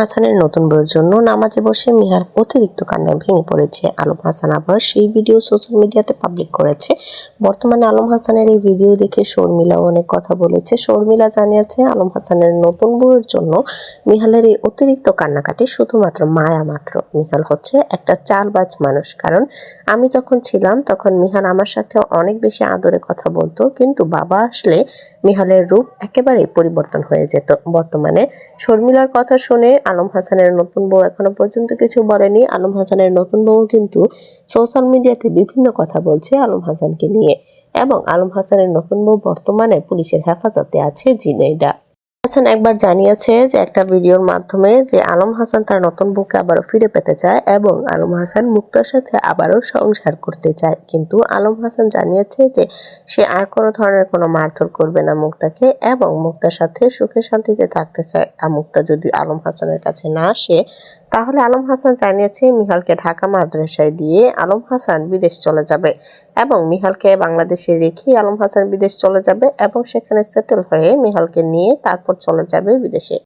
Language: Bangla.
হাসানের নতুন বউয়ের জন্য নামাজে বসে মিহার অতিরিক্ত কান্নায় ভেঙে পড়েছে। আলম হাসান আবার সেই ভিডিও সোশ্যাল মিডিয়াতে পাবলিক করেছে। বর্তমানে আলম হাসানের এই ভিডিও দেখে শর্মিলাও অনেক কথা বলেছে। শর্মিলা জানিয়েছে আলম হাসানের নতুন বউয়ের জন্য মিহালের এই অতিরিক্ত কান্নাকাটি শুধুমাত্র মায়া মাত্র। মিহাল হচ্ছে একটা চালবাজ মানুষ, কারণ আমি যখন ছিলাম তখন মিহাল আমার সাথে অনেক বেশি আদরে কথা বলতো, কিন্তু বাবা আসলে মিহালের রূপ একেবারেই পরিবর্তন হয়ে যেত। বর্তমানে শর্মিলার কথা শুনে আলম হাসানের নতুন বউ এখনো পর্যন্ত কিছু বলেনি। আলম হাসানের নতুন বউ কিন্তু সোশ্যাল মিডিয়াতে বিভিন্ন কথা বলছে আলম হাসানকে নিয়ে, এবং আলম হাসানের নতুন বউ বর্তমানে পুলিশের হেফাজতে আছে ঝিনাইদহ। হাসান একবার জানিয়েছে যে একটা ভিডিওর মাধ্যমে যে আলম হাসান তার নতুন বউকে আবারও ফিরে পেতে চায় এবং আলম হাসান মুক্তার সাথে আবারও সংসার করতে চায়, কিন্তু আলম হাসান জানিয়েছে যে সে আর কোনো ধরনের কোনো মারধর করবে না মুক্তাকে এবং মুক্তার সাথে সুখে শান্তিতে থাকতে চায়। আর মুক্তা যদি আলম হাসানের কাছে না আসে, তাহলে আলম হাসান জানিয়েছে মিহালকে ঢাকা মাদ্রাসায় দিয়ে আলম হাসান বিদেশ চলে যাবে এবং মিহালকে বাংলাদেশে রেখে আলম হাসান বিদেশ চলে যাবে এবং সেখানে সেটেল হয়ে মিহালকে নিয়ে তারপর চলে যাবে বিদেশে।